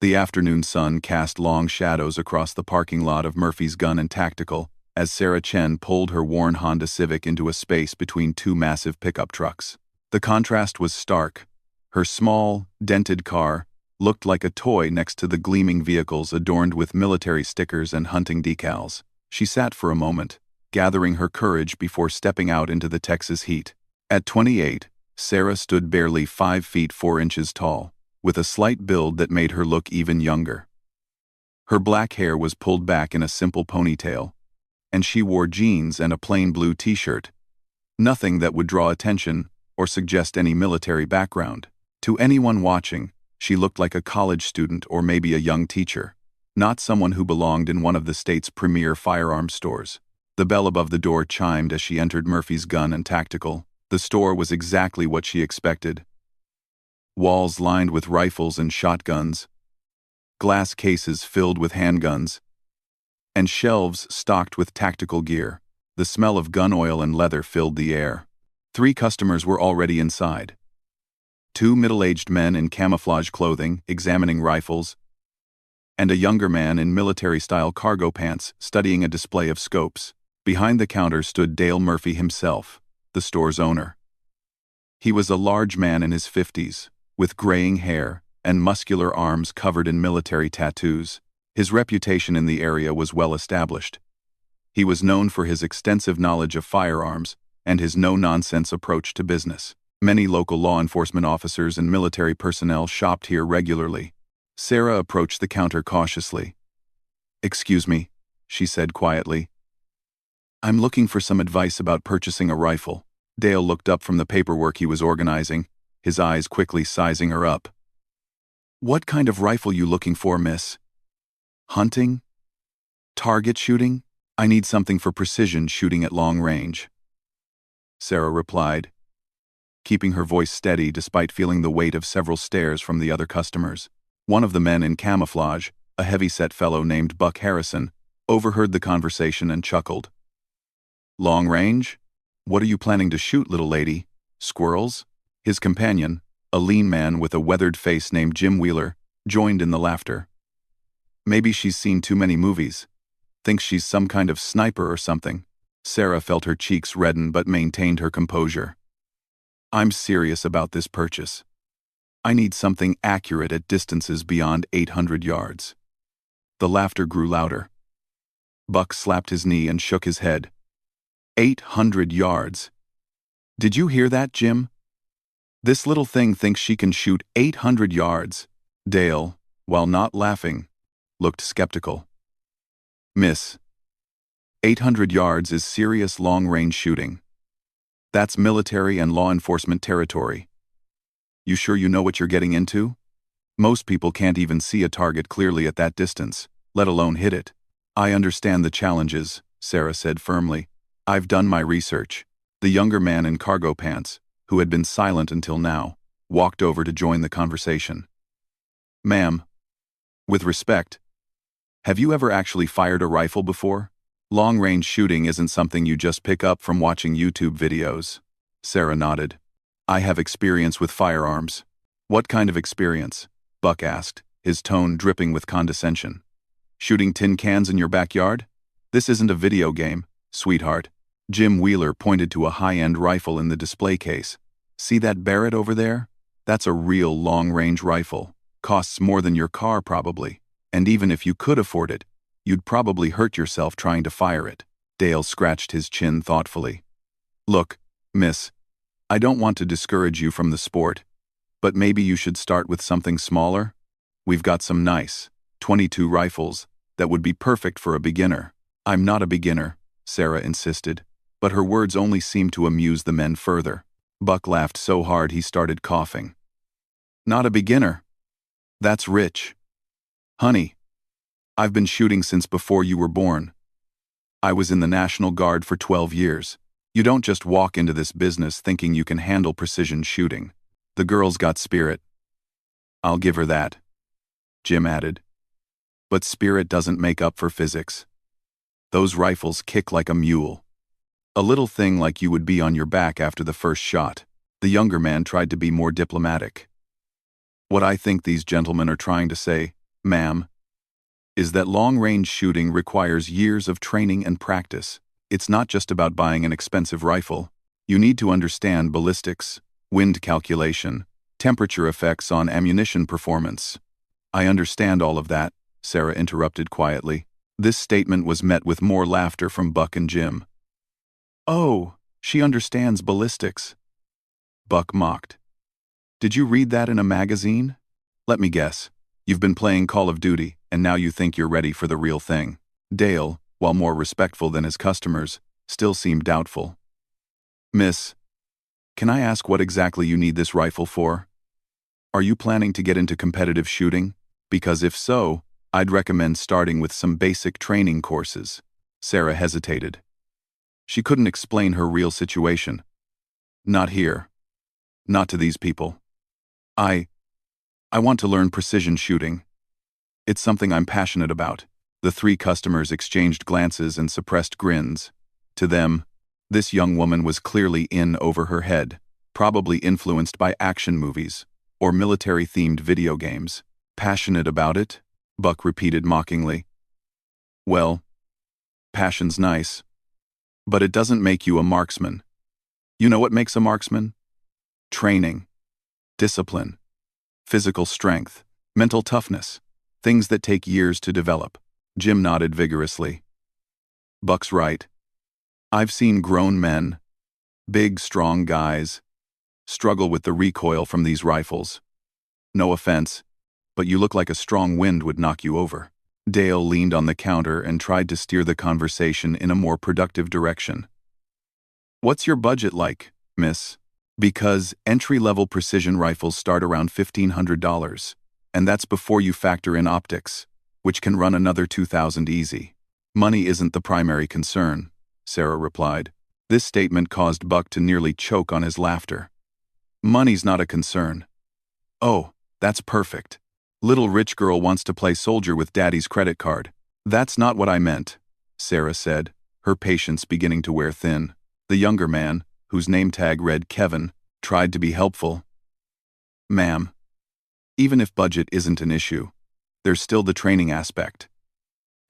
The afternoon sun cast long shadows across the parking lot of Murphy's Gun and Tactical as Sarah Chen pulled her worn Honda Civic into a space between two massive pickup trucks. The contrast was stark. Her small, dented car looked like a toy next to the gleaming vehicles adorned with military stickers and hunting decals. She sat for a moment, gathering her courage before stepping out into the Texas heat. At 28, Sarah stood barely 5 feet 4 inches tall, with a slight build that made her look even younger. Her black hair was pulled back in a simple ponytail, and she wore jeans and a plain blue t-shirt. Nothing that would draw attention or suggest any military background. To anyone watching, she looked like a college student or maybe a young teacher, not someone who belonged in one of the state's premier firearms stores. The bell above the door chimed as she entered Murphy's Gun and Tactical. The store was exactly what she expected. Walls lined with rifles and shotguns, glass cases filled with handguns, and shelves stocked with tactical gear. The smell of gun oil and leather filled the air. 3 customers were already inside. 2 middle-aged men in camouflage clothing examining rifles, and a younger man in military-style cargo pants studying a display of scopes. Behind the counter stood Dale Murphy himself, the store's owner. He was a large man in his 50s, with graying hair and muscular arms covered in military tattoos. His reputation in the area was well established. He was known for his extensive knowledge of firearms and his no-nonsense approach to business. Many local law enforcement officers and military personnel shopped here regularly. Sarah approached the counter cautiously. "Excuse me," she said quietly. "I'm looking for some advice about purchasing a rifle." Dale looked up from the paperwork he was organizing, his eyes quickly sizing her up. "What kind of rifle you looking for, miss? Hunting? Target shooting? I need something for precision shooting at long range," Sarah replied, keeping her voice steady despite feeling the weight of several stares from the other customers. One of the men in camouflage, a heavy-set fellow named Buck Harrison, overheard the conversation and chuckled. "Long range? What are you planning to shoot, little lady? Squirrels?" His companion, a lean man with a weathered face named Jim Wheeler, joined in the laughter. "Maybe she's seen too many movies. Thinks she's some kind of sniper or something." Sarah felt her cheeks redden but maintained her composure. "I'm serious about this purchase. I need something accurate at distances beyond 800 yards. The laughter grew louder. Buck slapped his knee and shook his head. 800 yards. "Did you hear that, Jim? This little thing thinks she can shoot 800 yards. Dale, while not laughing, looked skeptical. "Miss, 800 yards is serious long-range shooting. That's military and law enforcement territory. You sure you know what you're getting into? Most people can't even see a target clearly at that distance, let alone hit it." "I understand the challenges," Sarah said firmly. "I've done my research." The younger man in cargo pants, who had been silent until now, walked over to join the conversation. "Ma'am, with respect, have you ever actually fired a rifle before? Long-range shooting isn't something you just pick up from watching YouTube videos." Sarah nodded. "I have experience with firearms." "What kind of experience?" Buck asked, his tone dripping with condescension. "Shooting tin cans in your backyard? This isn't a video game, sweetheart." Jim Wheeler pointed to a high-end rifle in the display case. "See that Barrett over there? That's a real long-range rifle. Costs more than your car probably. And even if you could afford it, you'd probably hurt yourself trying to fire it." Dale scratched his chin thoughtfully. "Look, miss, I don't want to discourage you from the sport, but maybe you should start with something smaller. We've got some nice .22 rifles that would be perfect for a beginner." "I'm not a beginner," Sarah insisted, but her words only seemed to amuse the men further. Buck laughed so hard he started coughing. "Not a beginner? That's rich. Honey, I've been shooting since before you were born. I was in the National Guard for 12 years. You don't just walk into this business thinking you can handle precision shooting." "The girl's got spirit." "I'll give her that," Jim added. "But spirit doesn't make up for physics. Those rifles kick like a mule. A little thing like you would be on your back after the first shot." The younger man tried to be more diplomatic. "What I think these gentlemen are trying to say ma'am, is that long-range shooting requires years of training and practice. It's not just about buying an expensive rifle. You need to understand ballistics, wind calculation, temperature effects on ammunition performance. I understand all of that, Sarah interrupted quietly. This statement was met with more laughter from Buck and Jim. Oh, she understands ballistics, Buck mocked. Did you read that in a magazine? Let me guess. You've been playing Call of Duty, and now you think you're ready for the real thing. Dale, while more respectful than his customers, still seemed doubtful. Miss, can I ask what exactly you need this rifle for? Are you planning to get into competitive shooting? Because if so, I'd recommend starting with some basic training courses. Sarah hesitated. She couldn't explain her real situation. Not here. Not to these people. I want to learn precision shooting. It's something I'm passionate about. The three customers exchanged glances and suppressed grins. To them, this young woman was clearly in over her head, probably influenced by action movies or military-themed video games. Passionate about it? Buck repeated mockingly. Well, passion's nice, but it doesn't make you a marksman. You know what makes a marksman? Training, discipline, physical strength, mental toughness, things that take years to develop. Jim nodded vigorously. Buck's right. I've seen grown men, big, strong guys, struggle with the recoil from these rifles. No offense, but you look like a strong wind would knock you over. Dale leaned on the counter and tried to steer the conversation in a more productive direction. What's your budget like, miss? Because entry-level precision rifles start around $1,500, and that's before you factor in optics, which can run another $2,000 easy. Money isn't the primary concern, Sarah replied. This statement caused Buck to nearly choke on his laughter. Money's not a concern. Oh, that's perfect. Little rich girl wants to play soldier with daddy's credit card. That's not what I meant, Sarah said, her patience beginning to wear thin. The younger man, whose name tag read Kevin, tried to be helpful. Ma'am, even if budget isn't an issue, there's still the training aspect.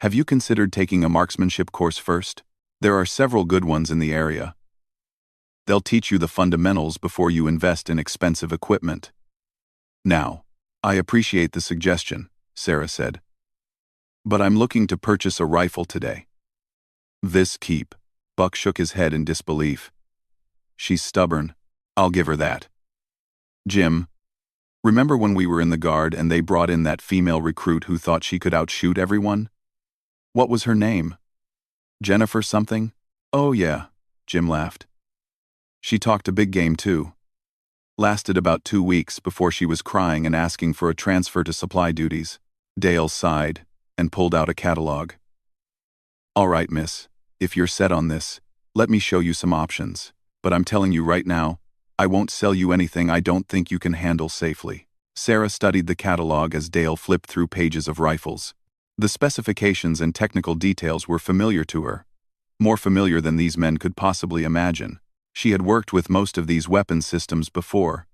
Have you considered taking a marksmanship course first? There are several good ones in the area. They'll teach you the fundamentals before you invest in expensive equipment. Now, I appreciate the suggestion, Sarah said. But I'm looking to purchase a rifle today. This keep. Buck shook his head in disbelief. She's stubborn. I'll give her that. Jim, remember when we were in the Guard and they brought in that female recruit who thought she could outshoot everyone? What was her name? Jennifer something? Oh yeah, Jim laughed. She talked a big game too. Lasted about 2 weeks before she was crying and asking for a transfer to supply duties. Dale sighed and pulled out a catalog. All right, miss, if you're set on this, let me show you some options. But I'm telling you right now, I won't sell you anything I don't think you can handle safely. Sarah studied the catalog as Dale flipped through pages of rifles. The specifications and technical details were familiar to her, more familiar than these men could possibly imagine. She had worked with most of these weapon systems before,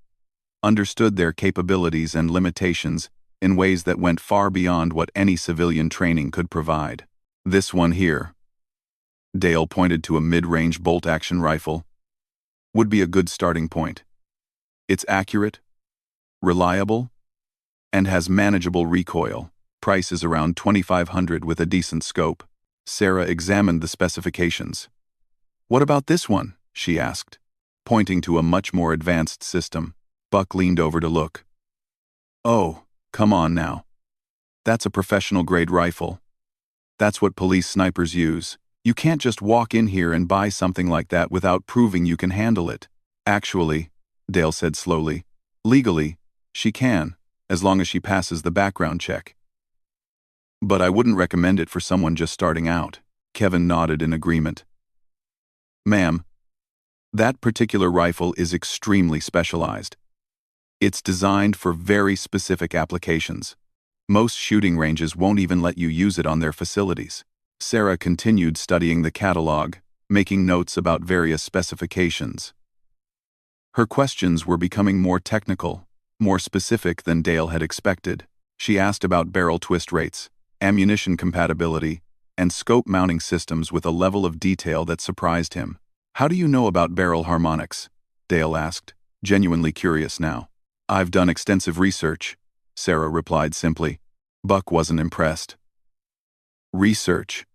understood their capabilities and limitations in ways that went far beyond what any civilian training could provide. This one here, Dale pointed to a mid-range bolt-action rifle, would be a good starting point. It's accurate, reliable, and has manageable recoil. Price is around $2,500 with a decent scope. Sarah examined the specifications. What about this one? She asked, pointing to a much more advanced system. Buck leaned over to look. Oh, come on now. That's a professional-grade rifle. That's what police snipers use. You can't just walk in here and buy something like that without proving you can handle it. Actually, Dale said slowly, legally, she can, as long as she passes the background check. But I wouldn't recommend it for someone just starting out. Kevin nodded in agreement. Ma'am, that particular rifle is extremely specialized. It's designed for very specific applications. Most shooting ranges won't even let you use it on their facilities. Sarah continued studying the catalog, making notes about various specifications. Her questions were becoming more technical, more specific than Dale had expected. She asked about barrel twist rates, ammunition compatibility, and scope mounting systems with a level of detail that surprised him. "How do you know about barrel harmonics?" Dale asked, genuinely curious now. "I've done extensive research," Sarah replied simply. Buck wasn't impressed. "Research?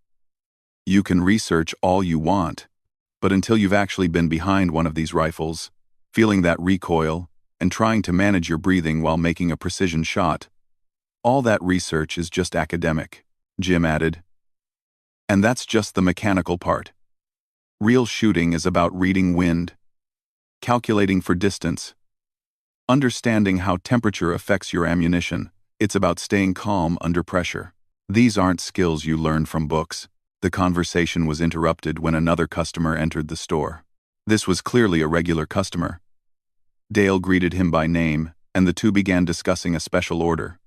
You can research all you want, but until you've actually been behind one of these rifles, feeling that recoil, and trying to manage your breathing while making a precision shot, all that research is just academic," Jim added. "And that's just the mechanical part. Real shooting is about reading wind, calculating for distance, understanding how temperature affects your ammunition. It's about staying calm under pressure. These aren't skills you learn from books." The conversation was interrupted when another customer entered the store. This was clearly a regular customer. Dale greeted him by name, and the two began discussing a special order.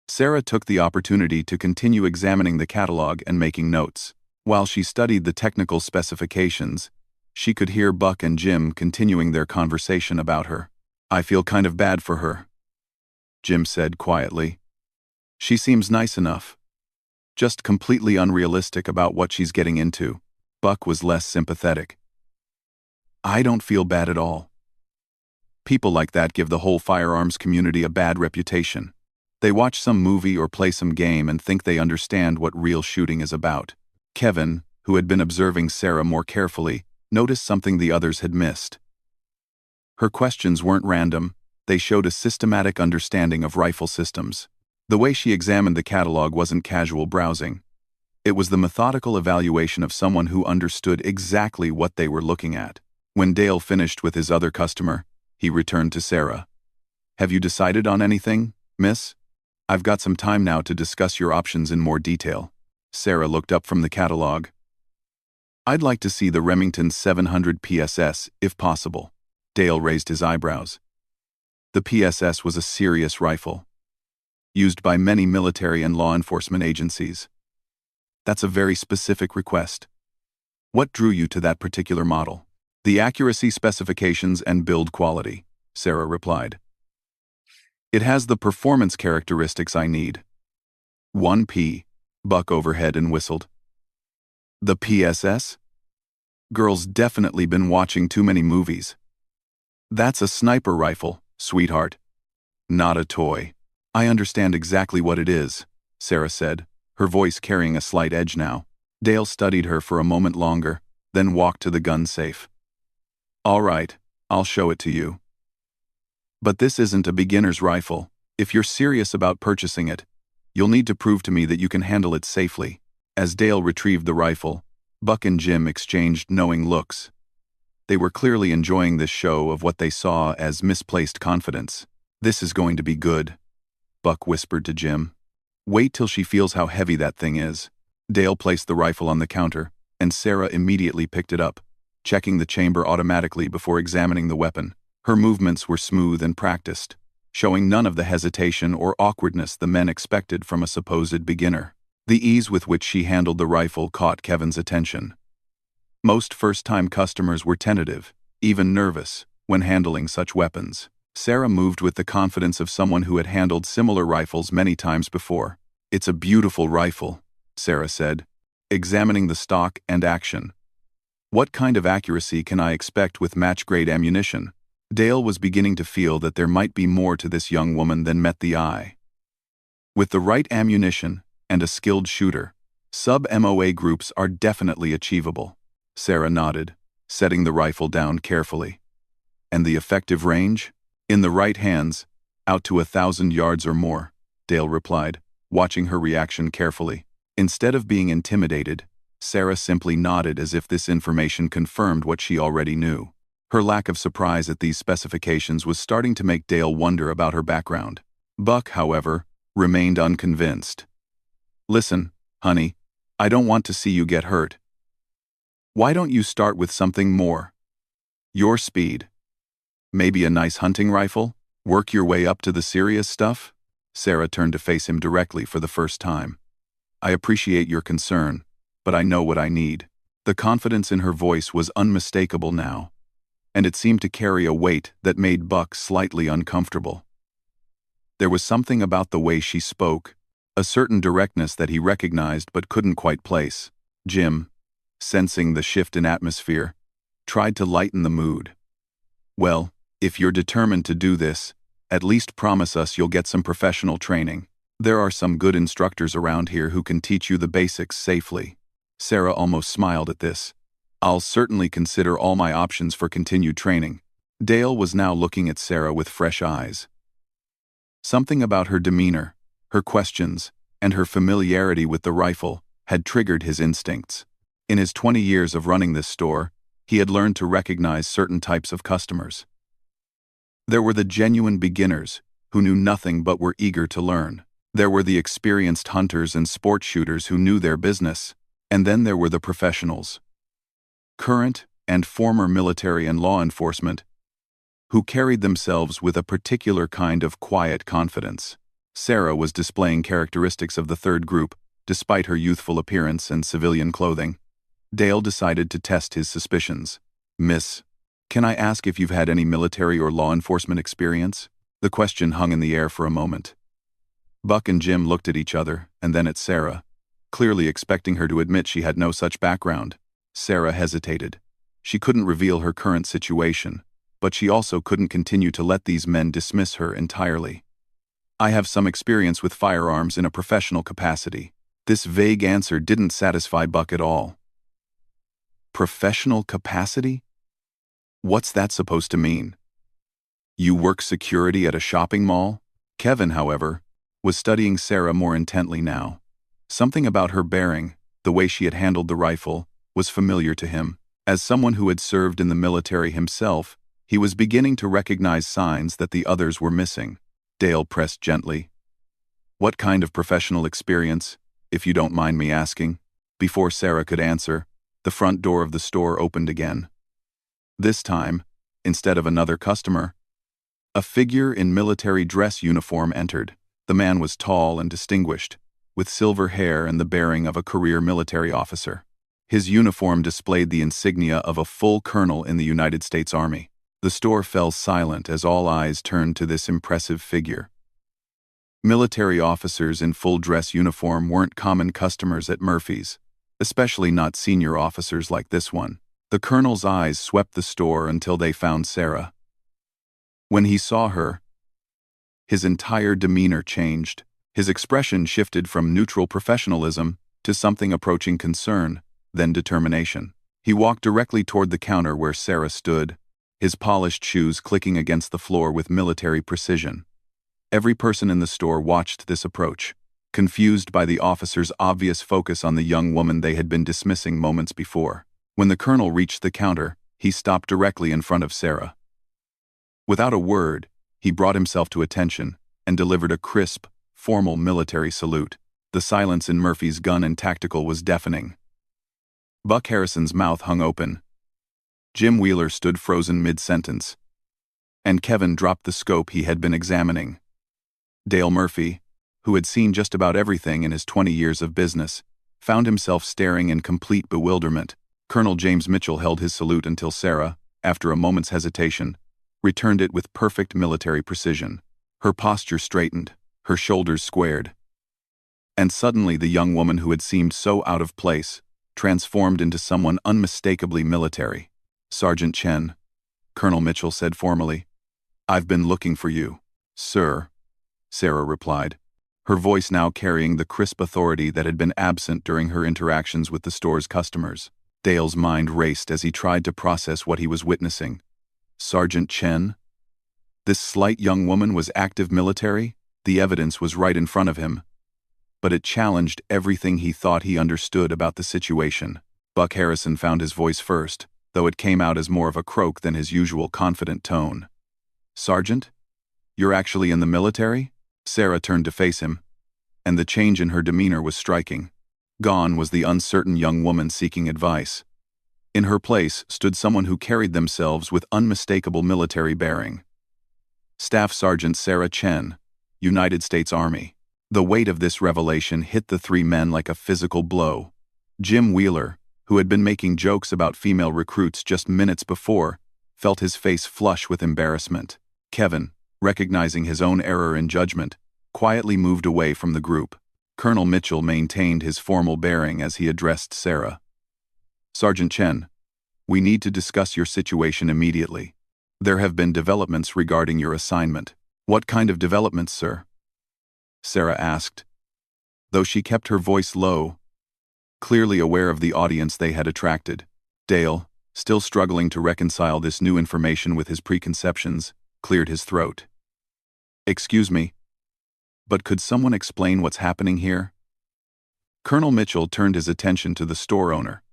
Sarah took the opportunity to continue examining the catalog and making notes. While she studied the technical specifications, she could hear Buck and Jim continuing their conversation about her. "I feel kind of bad for her," Jim said quietly. "She seems nice enough. Just completely unrealistic about what she's getting into." Buck was less sympathetic. "I don't feel bad at all. People like that give the whole firearms community a bad reputation. They watch some movie or play some game and think they understand what real shooting is about." Kevin, who had been observing Sarah more carefully, noticed something the others had missed. Her questions weren't random, they showed a systematic understanding of rifle systems. The way she examined the catalog wasn't casual browsing. It was the methodical evaluation of someone who understood exactly what they were looking at. When Dale finished with his other customer, he returned to Sarah. "Have you decided on anything, miss? I've got some time now to discuss your options in more detail." Sarah looked up from the catalog. "I'd like to see the Remington 700 PSS, if possible." Dale raised his eyebrows. The PSS was a serious rifle, used by many military and law enforcement agencies. "That's a very specific request. What drew you to that particular model?" "The accuracy specifications and build quality," Sarah replied. "It has the performance characteristics I need." 1P, Buck overhead and whistled. "The PSS? Girl's definitely been watching too many movies. That's a sniper rifle, sweetheart. Not a toy." "I understand exactly what it is," Sarah said, her voice carrying a slight edge now. Dale studied her for a moment longer, then walked to the gun safe. "All right, I'll show it to you. But this isn't a beginner's rifle. If you're serious about purchasing it, you'll need to prove to me that you can handle it safely." As Dale retrieved the rifle, Buck and Jim exchanged knowing looks. They were clearly enjoying this show of what they saw as misplaced confidence. "This is going to be good," Buck whispered to Jim. "Wait till she feels how heavy that thing is." Dale placed the rifle on the counter, and Sarah immediately picked it up, checking the chamber automatically before examining the weapon. Her movements were smooth and practiced, showing none of the hesitation or awkwardness the men expected from a supposed beginner. The ease with which she handled the rifle caught Kevin's attention. Most first-time customers were tentative, even nervous, when handling such weapons. Sarah moved with the confidence of someone who had handled similar rifles many times before. "It's a beautiful rifle," Sarah said, examining the stock and action. "What kind of accuracy can I expect with match-grade ammunition?" Dale was beginning to feel that there might be more to this young woman than met the eye. With the right ammunition and a skilled shooter, sub-MOA groups are definitely achievable. Sarah nodded, setting the rifle down carefully. "And the effective range?" "In the right hands, out to 1,000 yards or more," Dale replied, watching her reaction carefully. Instead of being intimidated, Sarah simply nodded as if this information confirmed what she already knew. Her lack of surprise at these specifications was starting to make Dale wonder about her background. Buck, however, remained unconvinced. "Listen, honey, I don't want to see you get hurt. Why don't you start with something more your speed? Maybe a nice hunting rifle? Work your way up to the serious stuff?" Sarah turned to face him directly for the first time. "I appreciate your concern, but I know what I need." The confidence in her voice was unmistakable now, and it seemed to carry a weight that made Buck slightly uncomfortable. There was something about the way she spoke, a certain directness that he recognized but couldn't quite place. Jim, sensing the shift in atmosphere, tried to lighten the mood. "Well, if you're determined to do this, at least promise us you'll get some professional training. There are some good instructors around here who can teach you the basics safely." Sarah almost smiled at this. "I'll certainly consider all my options for continued training." Dale was now looking at Sarah with fresh eyes. Something about her demeanor, her questions, and her familiarity with the rifle had triggered his instincts. In his 20 years of running this store, he had learned to recognize certain types of customers. There were the genuine beginners, who knew nothing but were eager to learn. There were the experienced hunters and sport shooters who knew their business, and then there were the professionals, current and former military and law enforcement, who carried themselves with a particular kind of quiet confidence. Sarah was displaying characteristics of the third group, despite her youthful appearance and civilian clothing. Dale decided to test his suspicions. "Miss, can I ask if you've had any military or law enforcement experience?" The question hung in the air for a moment. Buck and Jim looked at each other, and then at Sarah, clearly expecting her to admit she had no such background. Sarah hesitated. She couldn't reveal her current situation, but she also couldn't continue to let these men dismiss her entirely. "I have some experience with firearms in a professional capacity." This vague answer didn't satisfy Buck at all. Professional capacity? What's that supposed to mean? You work security at a shopping mall? Kevin, however, was studying Sarah more intently now. Something about her bearing, the way she had handled the rifle, was familiar to him. As someone who had served in the military himself, he was beginning to recognize signs that the others were missing. Dale pressed gently. "What kind of professional experience, if you don't mind me asking?" Before Sarah could answer, the front door of the store opened again. This time, instead of another customer, a figure in military dress uniform entered. The man was tall and distinguished, with silver hair and the bearing of a career military officer. His uniform displayed the insignia of a full colonel in the United States Army. The store fell silent as all eyes turned to this impressive figure. Military officers in full dress uniform weren't common customers at Murphy's, especially not senior officers like this one. The colonel's eyes swept the store until they found Sarah. When he saw her, his entire demeanor changed. His expression shifted from neutral professionalism to something approaching concern, then determination. He walked directly toward the counter where Sarah stood, his polished shoes clicking against the floor with military precision. Every person in the store watched this approach, confused by the officer's obvious focus on the young woman they had been dismissing moments before. When the colonel reached the counter, he stopped directly in front of Sarah. Without a word, he brought himself to attention and delivered a crisp, formal military salute. The silence in Murphy's gun and tactical was deafening. Buck Harrison's mouth hung open. Jim Wheeler stood frozen mid-sentence. And Kevin dropped the scope he had been examining. Dale Murphy, who had seen just about everything in his 20 years of business, found himself staring in complete bewilderment. Colonel James Mitchell held his salute until Sarah, after a moment's hesitation, returned it with perfect military precision. Her posture straightened, her shoulders squared. And suddenly the young woman who had seemed so out of place transformed into someone unmistakably military. "Sergeant Chen," Colonel Mitchell said formally. "I've been looking for you." "Sir," Sarah replied, her voice now carrying the crisp authority that had been absent during her interactions with the store's customers. Dale's mind raced as he tried to process what he was witnessing. Sergeant Chen? This slight young woman was active military? The evidence was right in front of him. But it challenged everything he thought he understood about the situation. Buck Harrison found his voice first, though it came out as more of a croak than his usual confident tone. "Sergeant? You're actually in the military?" Sarah turned to face him, and the change in her demeanor was striking. Gone was the uncertain young woman seeking advice. In her place stood someone who carried themselves with unmistakable military bearing. Staff Sergeant Sarah Chen, United States Army. The weight of this revelation hit the three men like a physical blow. Jim Wheeler, who had been making jokes about female recruits just minutes before, felt his face flush with embarrassment. Kevin, recognizing his own error in judgment, quietly moved away from the group. Colonel Mitchell maintained his formal bearing as he addressed Sarah. "Sergeant Chen, we need to discuss your situation immediately. There have been developments regarding your assignment." "What kind of developments, sir?" Sarah asked, though she kept her voice low, clearly aware of the audience they had attracted. Dale, still struggling to reconcile this new information with his preconceptions, cleared his throat. "Excuse me, but could someone explain what's happening here?" Colonel Mitchell turned his attention to the store owner.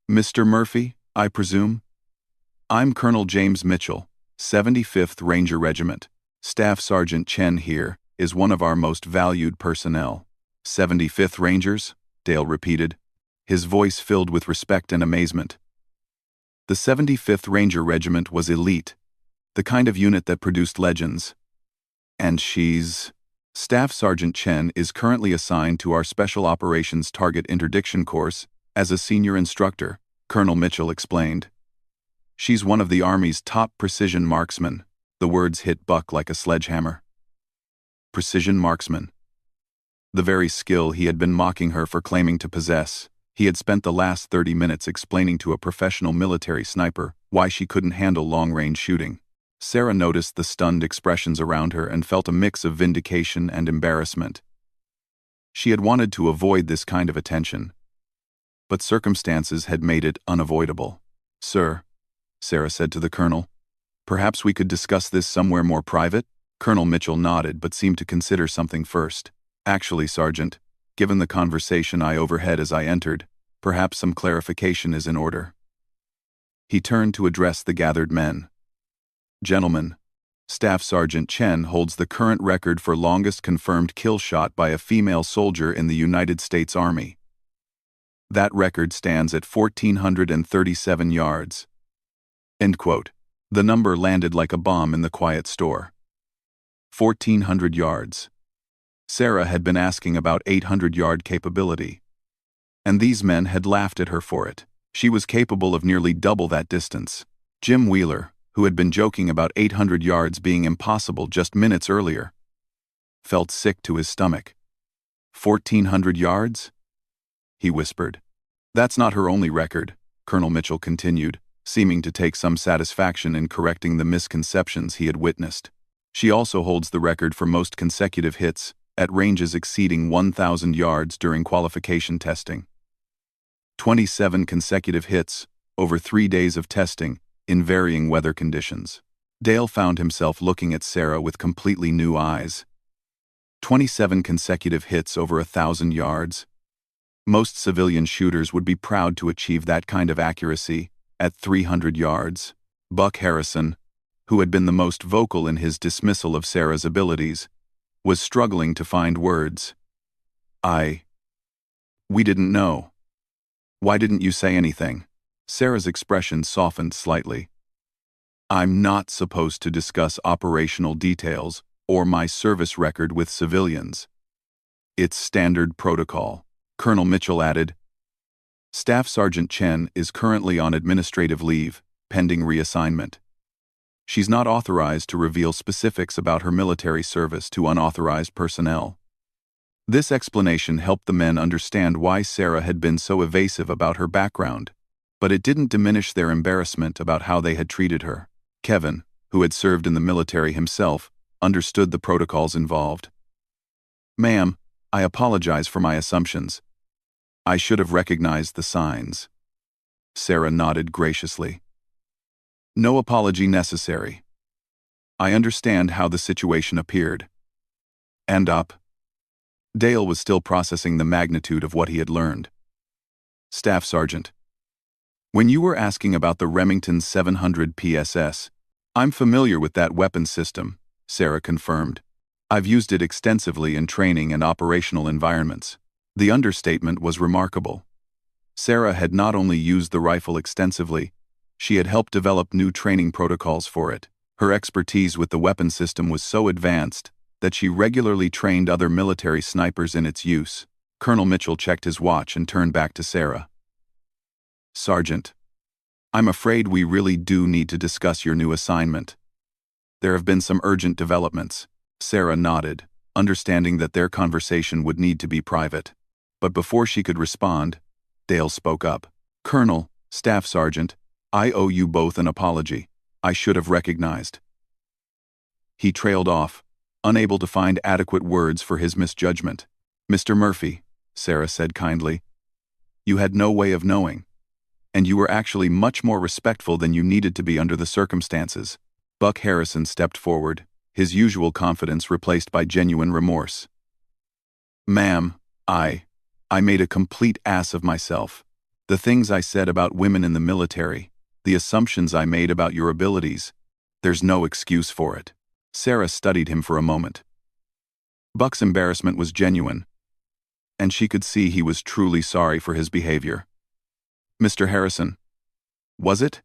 "Mr. Murphy, I presume?" "I'm Colonel James Mitchell, 75th Ranger Regiment. Staff Sergeant Chen here is one of our most valued personnel." "75th Rangers?" Dale repeated, his voice filled with respect and amazement. The 75th Ranger Regiment was elite, the kind of unit that produced legends. "And she's—" "Staff Sergeant Chen is currently assigned to our Special Operations Target Interdiction course as a senior instructor," Colonel Mitchell explained. "She's one of the Army's top precision marksmen." The words hit Buck like a sledgehammer. Precision marksman. The very skill he had been mocking her for claiming to possess. He had spent the last 30 minutes explaining to a professional military sniper why she couldn't handle long-range shooting. Sarah noticed the stunned expressions around her and felt a mix of vindication and embarrassment. She had wanted to avoid this kind of attention, but circumstances had made it unavoidable. "Sir," Sarah said to the colonel, "perhaps we could discuss this somewhere more private?" Colonel Mitchell nodded but seemed to consider something first. "Actually, Sergeant, given the conversation I overheard as I entered, perhaps some clarification is in order." He turned to address the gathered men. "Gentlemen, Staff Sergeant Chen holds the current record for longest confirmed kill shot by a female soldier in the United States Army. That record stands at 1,437 yards." End quote. The number landed like a bomb in the quiet store. 1,400 yards. Sarah had been asking about 800-yard capability. And these men had laughed at her for it. She was capable of nearly double that distance. Jim Wheeler, who had been joking about 800 yards being impossible just minutes earlier, felt sick to his stomach. 1,400 yards? He whispered. "That's not her only record," Colonel Mitchell continued, seeming to take some satisfaction in correcting the misconceptions he had witnessed. "She also holds the record for most consecutive hits at ranges exceeding 1,000 yards during qualification testing. 27 consecutive hits over 3 days of testing in varying weather conditions." Dale found himself looking at Sarah with completely new eyes. 27 consecutive hits over 1,000 yards. Most civilian shooters would be proud to achieve that kind of accuracy at 300 yards. Buck Harrison, who had been the most vocal in his dismissal of Sarah's abilities, was struggling to find words. We didn't know. Why didn't you say anything?" Sarah's expression softened slightly. "I'm not supposed to discuss operational details or my service record with civilians. It's standard protocol," Colonel Mitchell added. "Staff Sergeant Chen is currently on administrative leave, pending reassignment. She's not authorized to reveal specifics about her military service to unauthorized personnel." This explanation helped the men understand why Sarah had been so evasive about her background, but it didn't diminish their embarrassment about how they had treated her. Kevin, who had served in the military himself, understood the protocols involved. "Ma'am, I apologize for my assumptions. I should have recognized the signs." Sarah nodded graciously. "No apology necessary. I understand how the situation appeared." "And up." Dale was still processing the magnitude of what he had learned. "Staff Sergeant, when you were asking about the Remington 700 PSS, I'm familiar with that weapon system," Sarah confirmed. "I've used it extensively in training and operational environments." The understatement was remarkable. Sarah had not only used the rifle extensively, she had helped develop new training protocols for it. Her expertise with the weapon system was so advanced that she regularly trained other military snipers in its use. Colonel Mitchell checked his watch and turned back to Sarah. "Sergeant, I'm afraid we really do need to discuss your new assignment." There have been some urgent developments. Sarah nodded, understanding that their conversation would need to be private. But before she could respond, Dale spoke up. Colonel, Staff Sergeant, I owe you both an apology. I should have recognized. He trailed off, unable to find adequate words for his misjudgment. Mr. Murphy, Sarah said kindly, you had no way of knowing, and you were actually much more respectful than you needed to be under the circumstances. Buck Harrison stepped forward, his usual confidence replaced by genuine remorse. Ma'am, I made a complete ass of myself. The things I said about women in the military, the assumptions I made about your abilities, there's no excuse for it. Sarah studied him for a moment. Buck's embarrassment was genuine, and she could see he was truly sorry for his behavior. Mr. Harrison, was it?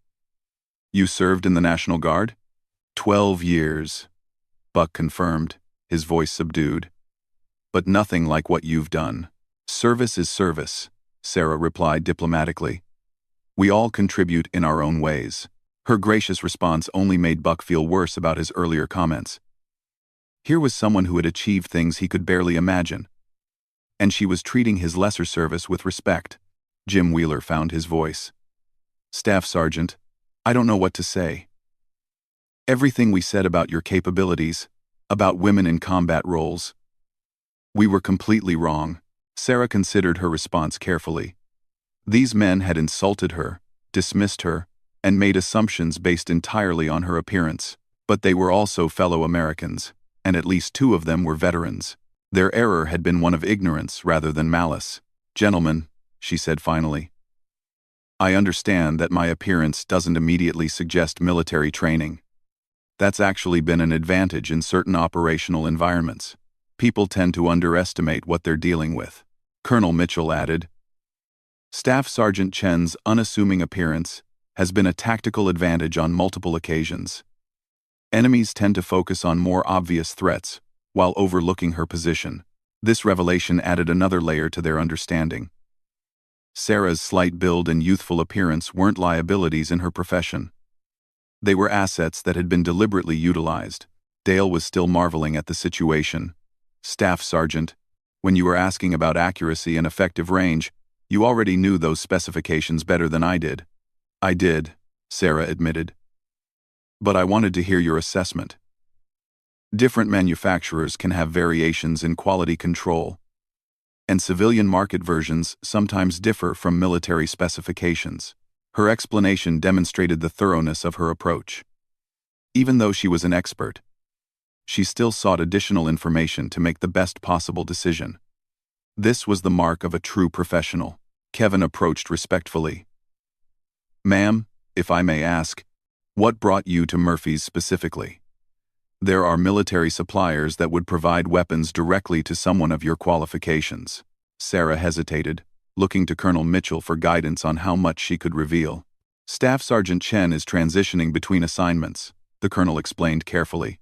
You served in the National Guard? 12 years, Buck confirmed, his voice subdued. But nothing like what you've done. Service is service, Sarah replied diplomatically. We all contribute in our own ways. Her gracious response only made Buck feel worse about his earlier comments. Here was someone who had achieved things he could barely imagine, and she was treating his lesser service with respect. Jim Wheeler found his voice. Staff Sergeant, I don't know what to say. Everything we said about your capabilities, about women in combat roles, we were completely wrong. Sarah considered her response carefully. These men had insulted her, dismissed her, and made assumptions based entirely on her appearance. But they were also fellow Americans, and at least 2 of them were veterans. Their error had been one of ignorance rather than malice. Gentlemen, she said finally, I understand that my appearance doesn't immediately suggest military training. That's actually been an advantage in certain operational environments. People tend to underestimate what they're dealing with. Colonel Mitchell added, Staff Sergeant Chen's unassuming appearance has been a tactical advantage on multiple occasions. Enemies tend to focus on more obvious threats, while overlooking her position. This revelation added another layer to their understanding. Sarah's slight build and youthful appearance weren't liabilities in her profession. They were assets that had been deliberately utilized. Dale was still marveling at the situation. Staff Sergeant, when you were asking about accuracy and effective range, you already knew those specifications better than I did. I did, Sarah admitted. But I wanted to hear your assessment. Different manufacturers can have variations in quality control, and civilian market versions sometimes differ from military specifications. Her explanation demonstrated the thoroughness of her approach. Even though she was an expert, she still sought additional information to make the best possible decision. This was the mark of a true professional. Kevin approached respectfully. Ma'am, if I may ask, what brought you to Murphy's specifically? There are military suppliers that would provide weapons directly to someone of your qualifications. Sarah hesitated, looking to Colonel Mitchell for guidance on how much she could reveal. Staff Sergeant Chen is transitioning between assignments, the colonel explained carefully.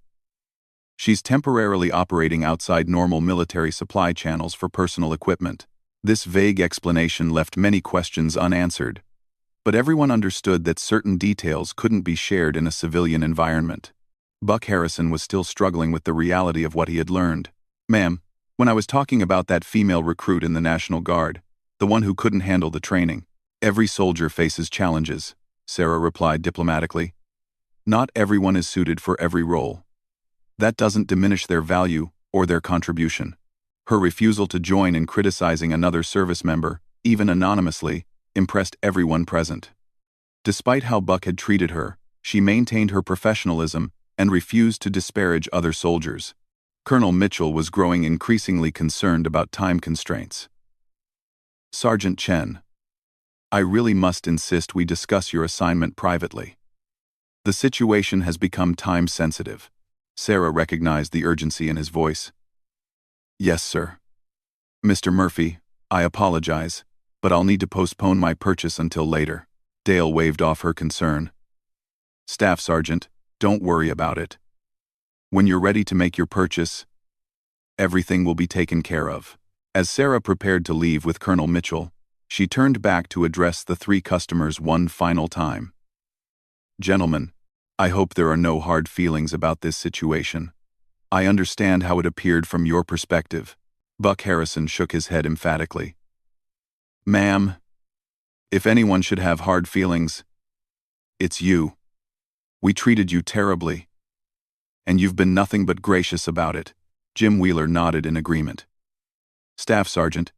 She's temporarily operating outside normal military supply channels for personal equipment. This vague explanation left many questions unanswered, but everyone understood that certain details couldn't be shared in a civilian environment. Buck Harrison was still struggling with the reality of what he had learned. Ma'am, when I was talking about that female recruit in the National Guard, the one who couldn't handle the training, every soldier faces challenges, Sarah replied diplomatically. Not everyone is suited for every role. That doesn't diminish their value or their contribution. Her refusal to join in criticizing another service member, even anonymously, impressed everyone present. Despite how Buck had treated her, she maintained her professionalism and refused to disparage other soldiers. Colonel Mitchell was growing increasingly concerned about time constraints. Sergeant Chen, I really must insist we discuss your assignment privately. The situation has become time-sensitive. Sarah recognized the urgency in his voice. Yes, sir. Mr. Murphy, I apologize, but I'll need to postpone my purchase until later. Dale waved off her concern. Staff Sergeant, don't worry about it. When you're ready to make your purchase, everything will be taken care of. As Sarah prepared to leave with Colonel Mitchell, she turned back to address the 3 customers one final time. Gentlemen, I hope there are no hard feelings about this situation. I understand how it appeared from your perspective. Buck Harrison shook his head emphatically. Ma'am, if anyone should have hard feelings, it's you. We treated you terribly. And you've been nothing but gracious about it. Jim Wheeler nodded in agreement. Staff Sergeant,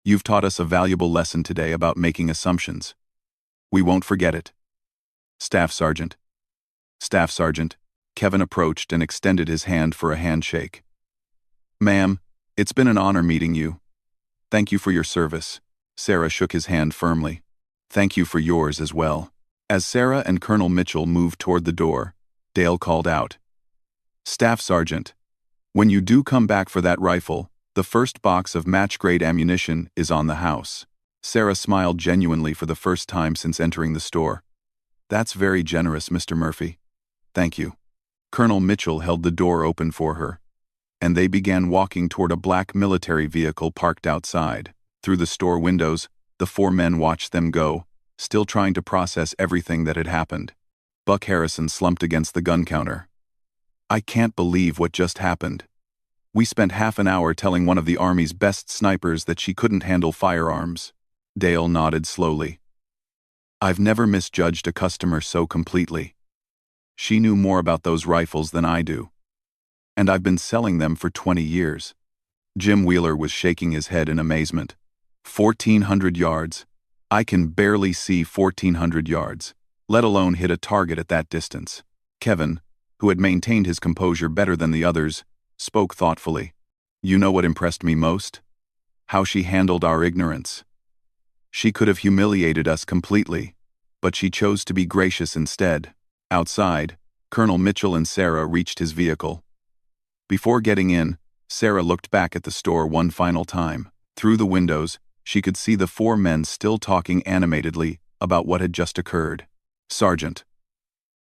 you've taught us a valuable lesson today about making assumptions. We won't forget it. Staff Sergeant. Staff Sergeant. Kevin approached and extended his hand for a handshake. Ma'am, it's been an honor meeting you. Thank you for your service. Sarah shook his hand firmly. Thank you for yours as well. As Sarah and Colonel Mitchell moved toward the door, Dale called out. Staff Sergeant, when you do come back for that rifle, the first box of match-grade ammunition is on the house. Sarah smiled genuinely for the first time since entering the store. That's very generous, Mr. Murphy. Thank you. Colonel Mitchell held the door open for her, and they began walking toward a black military vehicle parked outside. Through the store windows, the four men watched them go, still trying to process everything that had happened. Buck Harrison slumped against the gun counter. I can't believe what just happened. We spent half an hour telling one of the Army's best snipers that she couldn't handle firearms. Dale nodded slowly. I've never misjudged a customer so completely. She knew more about those rifles than I do. And I've been selling them for 20 years. Jim Wheeler was shaking his head in amazement. 1,400 yards. I can barely see 1,400 yards, let alone hit a target at that distance. Kevin, who had maintained his composure better than the others, spoke thoughtfully. You know what impressed me most? How she handled our ignorance. She could have humiliated us completely, but she chose to be gracious instead. Outside, Colonel Mitchell and Sarah reached his vehicle. Before getting in, Sarah looked back at the store one final time. Through the windows, she could see the four men still talking animatedly about what had just occurred. Sergeant,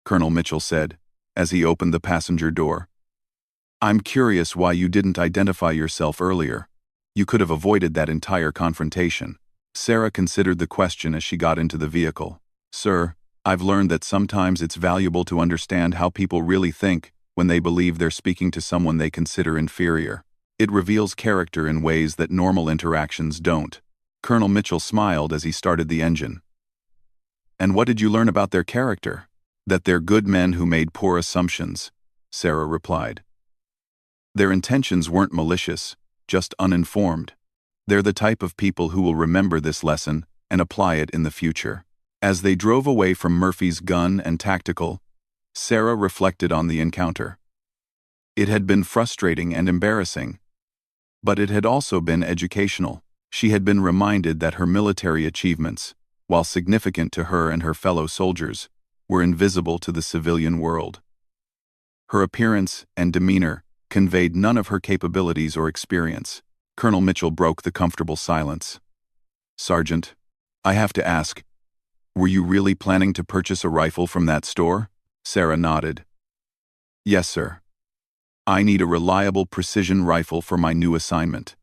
Colonel Mitchell said, as he opened the passenger door. I'm curious why you didn't identify yourself earlier. You could have avoided that entire confrontation. Sarah considered the question as she got into the vehicle. Sir, I've learned that sometimes it's valuable to understand how people really think when they believe they're speaking to someone they consider inferior. It reveals character in ways that normal interactions don't. Colonel Mitchell smiled as he started the engine. And what did you learn about their character? That they're good men who made poor assumptions, Sarah replied. Their intentions weren't malicious, just uninformed. They're the type of people who will remember this lesson and apply it in the future. As they drove away from Murphy's Gun and Tactical, Sarah reflected on the encounter. It had been frustrating and embarrassing, but it had also been educational. She had been reminded that her military achievements, while significant to her and her fellow soldiers, were invisible to the civilian world. Her appearance and demeanor conveyed none of her capabilities or experience. Colonel Mitchell broke the comfortable silence. Sergeant, I have to ask, were you really planning to purchase a rifle from that store? Sarah nodded. Yes, sir. I need a reliable precision rifle for my new assignment.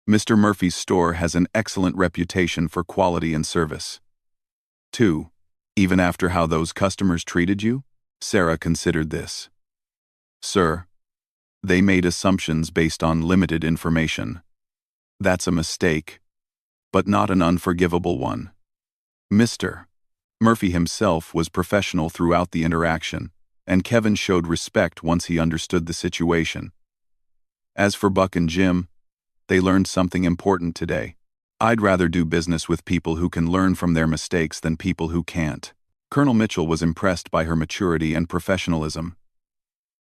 Mr. Murphy's store has an excellent reputation for quality and service. 2. Even after how those customers treated you? Sarah considered this. Sir, they made assumptions based on limited information. That's a mistake, but not an unforgivable one. Mr. Murphy himself was professional throughout the interaction, and Kevin showed respect once he understood the situation. As for Buck and Jim, they learned something important today. I'd rather do business with people who can learn from their mistakes than people who can't. Colonel Mitchell was impressed by her maturity and professionalism.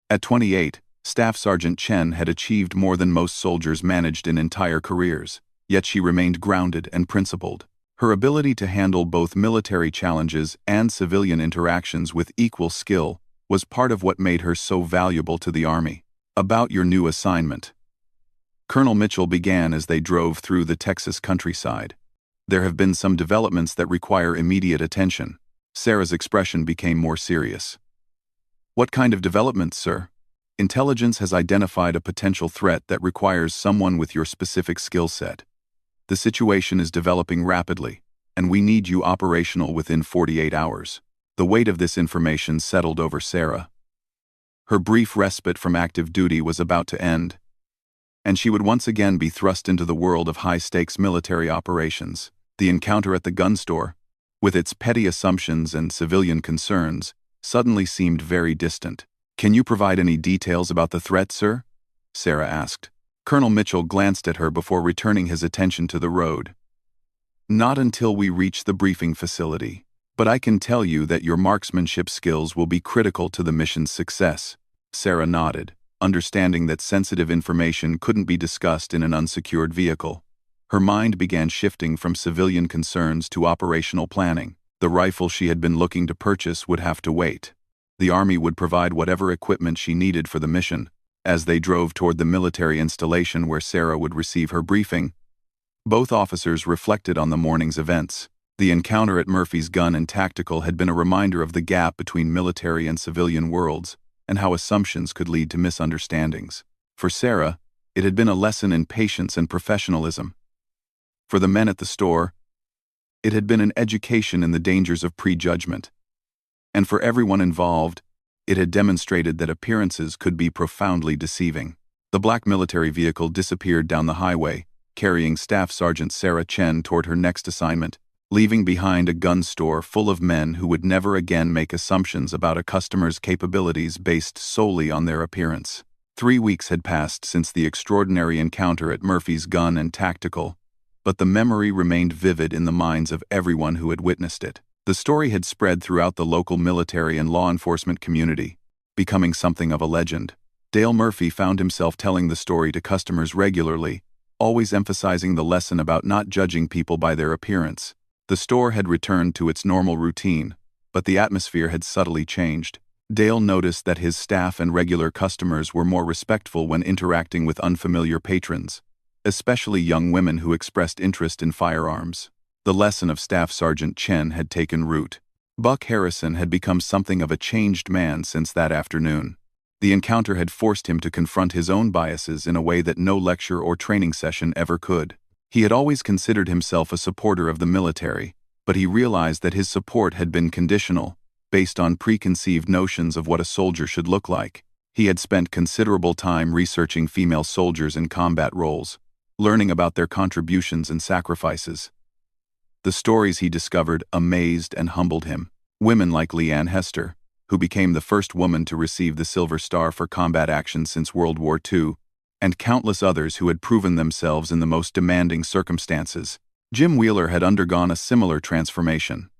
At 28, Staff Sergeant Chen had achieved more than most soldiers managed in entire careers, yet she remained grounded and principled. Her ability to handle both military challenges and civilian interactions with equal skill was part of what made her so valuable to the Army. About your new assignment. Colonel Mitchell began as they drove through the Texas countryside. There have been some developments that require immediate attention. Sarah's expression became more serious. What kind of developments, sir? Intelligence has identified a potential threat that requires someone with your specific skill set. The situation is developing rapidly, and we need you operational within 48 hours. The weight of this information settled over Sarah. Her brief respite from active duty was about to end, and she would once again be thrust into the world of high-stakes military operations. The encounter at the gun store, with its petty assumptions and civilian concerns, suddenly seemed very distant. "Can you provide any details about the threat, sir?" Sarah asked. Colonel Mitchell glanced at her before returning his attention to the road. "Not until we reach the briefing facility. But I can tell you that your marksmanship skills will be critical to the mission's success." Sarah nodded, understanding that sensitive information couldn't be discussed in an unsecured vehicle. Her mind began shifting from civilian concerns to operational planning. The rifle she had been looking to purchase would have to wait. The Army would provide whatever equipment she needed for the mission. As they drove toward the military installation where Sarah would receive her briefing, both officers reflected on the morning's events. The encounter at Murphy's Gun and Tactical had been a reminder of the gap between military and civilian worlds, and how assumptions could lead to misunderstandings. For Sarah, it had been a lesson in patience and professionalism. For the men at the store, it had been an education in the dangers of prejudgment. And for everyone involved, it had demonstrated that appearances could be profoundly deceiving. The black military vehicle disappeared down the highway, carrying Staff Sergeant Sarah Chen toward her next assignment, leaving behind a gun store full of men who would never again make assumptions about a customer's capabilities based solely on their appearance. 3 weeks had passed since the extraordinary encounter at Murphy's Gun and Tactical, but the memory remained vivid in the minds of everyone who had witnessed it. The story had spread throughout the local military and law enforcement community, becoming something of a legend. Dale Murphy found himself telling the story to customers regularly, always emphasizing the lesson about not judging people by their appearance. The store had returned to its normal routine, but the atmosphere had subtly changed. Dale noticed that his staff and regular customers were more respectful when interacting with unfamiliar patrons, especially young women who expressed interest in firearms. The lesson of Staff Sergeant Chen had taken root. Buck Harrison had become something of a changed man since that afternoon. The encounter had forced him to confront his own biases in a way that no lecture or training session ever could. He had always considered himself a supporter of the military, but he realized that his support had been conditional, based on preconceived notions of what a soldier should look like. He had spent considerable time researching female soldiers in combat roles, learning about their contributions and sacrifices. The stories he discovered amazed and humbled him. Women like Leanne Hester, who became the first woman to receive the Silver Star for combat action since World War II, and countless others who had proven themselves in the most demanding circumstances. Jim Wheeler had undergone a similar transformation.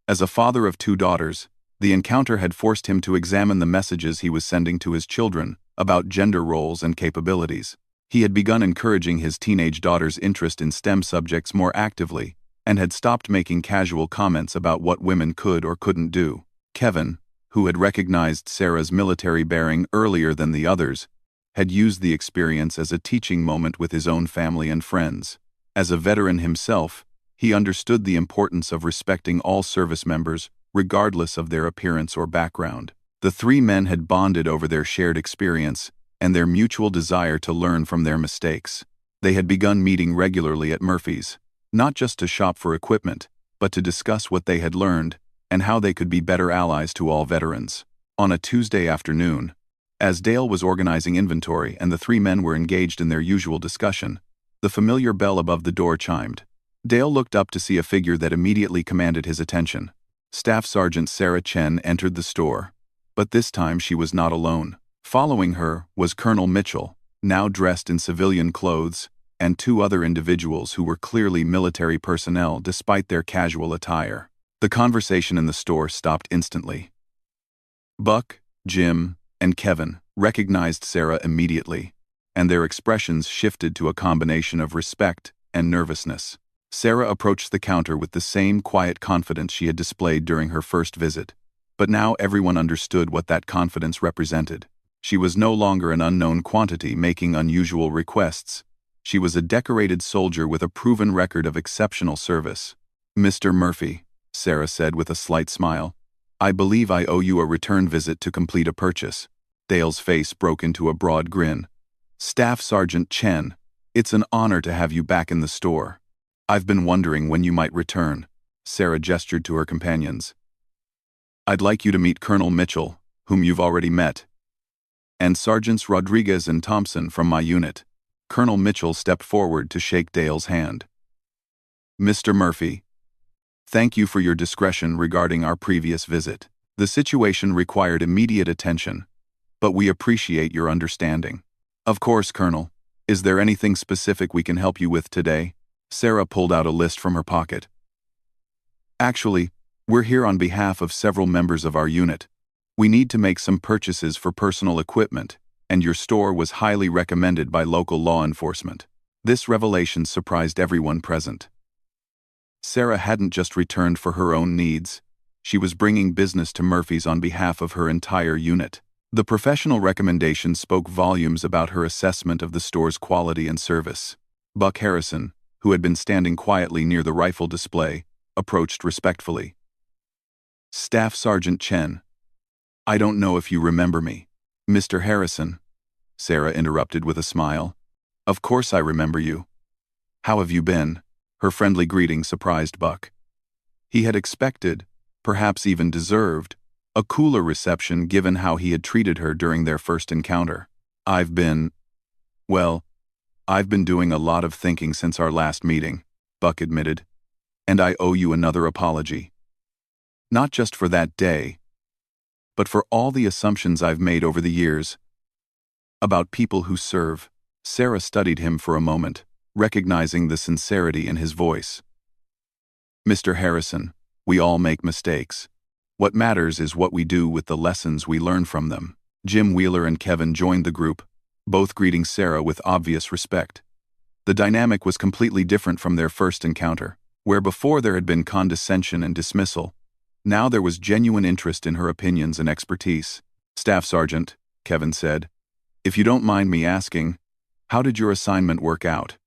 As a father of 2 daughters, the encounter had forced him to examine the messages he was sending to his children about gender roles and capabilities. He had begun encouraging his teenage daughter's interest in STEM subjects more actively, and had stopped making casual comments about what women could or couldn't do. Kevin, who had recognized Sarah's military bearing earlier than the others, had used the experience as a teaching moment with his own family and friends. As a veteran himself, he understood the importance of respecting all service members, regardless of their appearance or background. The 3 men had bonded over their shared experience and their mutual desire to learn from their mistakes. They had begun meeting regularly at Murphy's, not just to shop for equipment, but to discuss what they had learned and how they could be better allies to all veterans. On a Tuesday afternoon, as Dale was organizing inventory and the 3 men were engaged in their usual discussion, the familiar bell above the door chimed. Dale looked up to see a figure that immediately commanded his attention. Staff Sergeant Sarah Chen entered the store, but this time she was not alone. Following her was Colonel Mitchell, now dressed in civilian clothes, and 2 other individuals who were clearly military personnel despite their casual attire. The conversation in the store stopped instantly. Buck, Jim, and Kevin recognized Sarah immediately, and their expressions shifted to a combination of respect and nervousness. Sarah approached the counter with the same quiet confidence she had displayed during her first visit, but now everyone understood what that confidence represented. She was no longer an unknown quantity making unusual requests. She was a decorated soldier with a proven record of exceptional service. "Mr. Murphy," Sarah said with a slight smile, "I believe I owe you a return visit to complete a purchase." Dale's face broke into a broad grin. "Staff Sergeant Chen, it's an honor to have you back in the store. I've been wondering when you might return." Sarah gestured to her companions. I'd like you to meet Colonel Mitchell, whom you've already met, and Sergeants Rodriguez and Thompson from my unit." Colonel Mitchell stepped forward to shake Dale's hand. "Mr. Murphy, thank you for your discretion regarding our previous visit. The situation required immediate attention, but we appreciate your understanding." "Of course, Colonel. Is there anything specific we can help you with today?" Sarah pulled out a list from her pocket. "Actually, we're here on behalf of several members of our unit. We need to make some purchases for personal equipment, and your store was highly recommended by local law enforcement." This revelation surprised everyone present. Sarah hadn't just returned for her own needs. She was bringing business to Murphy's on behalf of her entire unit. The professional recommendation spoke volumes about her assessment of the store's quality and service. Buck Harrison, who had been standing quietly near the rifle display, approached respectfully. "Staff Sergeant Chen, I don't know if you remember me." "Mr. Harrison," Sarah interrupted with a smile. "Of course I remember you. How have you been?" Her friendly greeting surprised Buck. He had expected, perhaps even deserved, a cooler reception given how he had treated her during their first encounter. I've been doing a lot of thinking since our last meeting," Buck admitted, "and I owe you another apology. Not just for that day, but for all the assumptions I've made over the years about people who serve." Sarah studied him for a moment, recognizing the sincerity in his voice. "Mr. Harrison, we all make mistakes. What matters is what we do with the lessons we learn from them." Jim Wheeler and Kevin joined the group, both greeting Sarah with obvious respect. The dynamic was completely different from their first encounter, where before there had been condescension and dismissal. Now there was genuine interest in her opinions and expertise. "Staff Sergeant," Kevin said, "if you don't mind me asking, how did your assignment work out?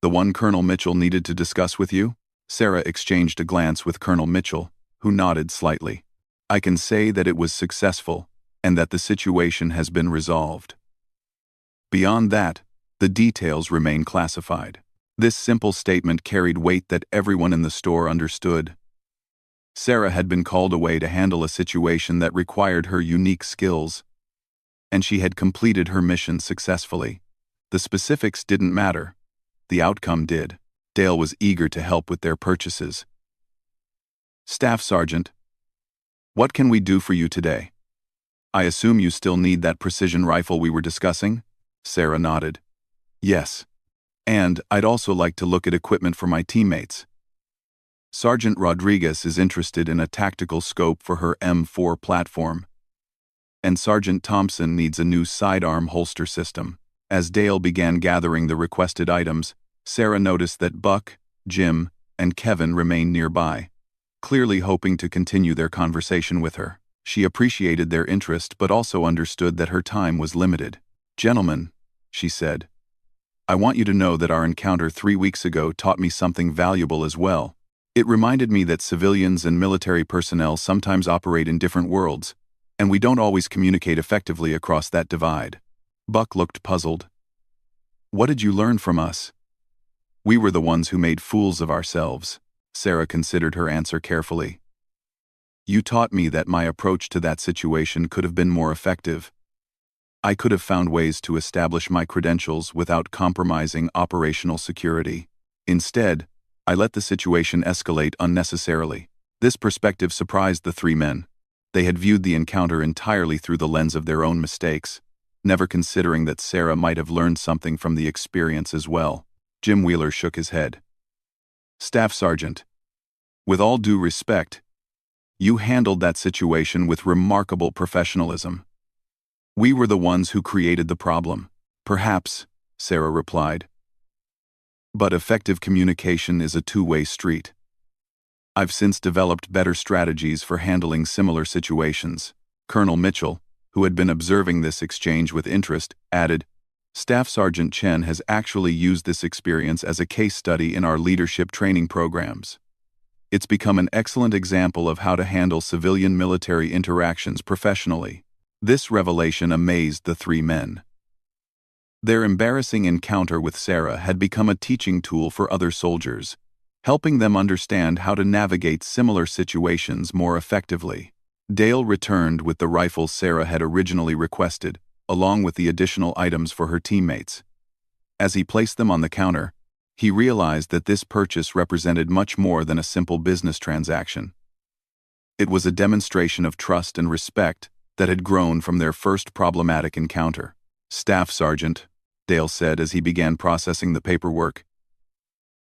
The one Colonel Mitchell needed to discuss with you?" Sarah exchanged a glance with Colonel Mitchell, who nodded slightly. "I can say that it was successful, and that the situation has been resolved. Beyond that, the details remain classified." This simple statement carried weight that everyone in the store understood. Sarah had been called away to handle a situation that required her unique skills, and she had completed her mission successfully. The specifics didn't matter. The outcome did. Dale was eager to help with their purchases. "Staff Sergeant, what can we do for you today? I assume you still need that precision rifle we were discussing?" Sarah nodded. "Yes. And I'd also like to look at equipment for my teammates. Sergeant Rodriguez is interested in a tactical scope for her M4 platform, and Sergeant Thompson needs a new sidearm holster system." As Dale began gathering the requested items, Sarah noticed that Buck, Jim, and Kevin remained nearby, clearly hoping to continue their conversation with her. She appreciated their interest but also understood that her time was limited. "Gentlemen," she said, "I want you to know that our encounter 3 weeks ago taught me something valuable as well. It reminded me that civilians and military personnel sometimes operate in different worlds, and we don't always communicate effectively across that divide." Buck looked puzzled. "What did you learn from us?" "We were the ones who made fools of ourselves." Sarah considered her answer carefully. "You taught me that my approach to that situation could have been more effective. I could have found ways to establish my credentials without compromising operational security. Instead, I let the situation escalate unnecessarily." This perspective surprised the three men. They had viewed the encounter entirely through the lens of their own mistakes, never considering that Sarah might have learned something from the experience as well. Jim Wheeler shook his head. "Staff Sergeant, with all due respect, you handled that situation with remarkable professionalism. We were the ones who created the problem." "Perhaps," Sarah replied. "But effective communication is a two-way street. I've since developed better strategies for handling similar situations." Colonel Mitchell, who had been observing this exchange with interest, added, "Staff Sergeant Chen has actually used this experience as a case study in our leadership training programs. It's become an excellent example of how to handle civilian-military interactions professionally." This revelation amazed the three men. Their embarrassing encounter with Sarah had become a teaching tool for other soldiers, helping them understand how to navigate similar situations more effectively. Dale returned with the rifle Sarah had originally requested, along with the additional items for her teammates. As he placed them on the counter, he realized that this purchase represented much more than a simple business transaction. It was a demonstration of trust and respect that had grown from their first problematic encounter. "Staff Sergeant," Dale said as he began processing the paperwork,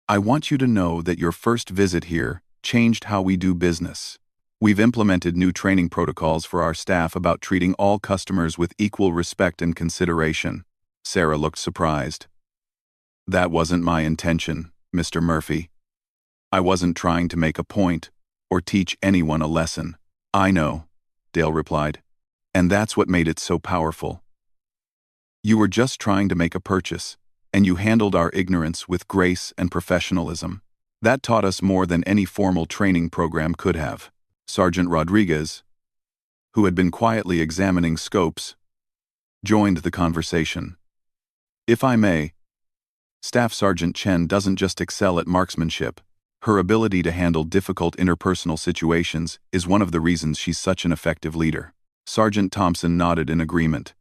"I want you to know that your first visit here changed how we do business. We've implemented new training protocols for our staff about treating all customers with equal respect and consideration." Sarah looked surprised. "That wasn't my intention, Mr. Murphy. I wasn't trying to make a point or teach anyone a lesson." "I know," Dale replied, "and that's what made it so powerful. You were just trying to make a purchase, and you handled our ignorance with grace and professionalism. That taught us more than any formal training program could have." Sergeant Rodriguez, who had been quietly examining scopes, joined the conversation. "If I may, Staff Sergeant Chen doesn't just excel at marksmanship. Her ability to handle difficult interpersonal situations is one of the reasons she's such an effective leader." Sergeant Thompson nodded in agreement.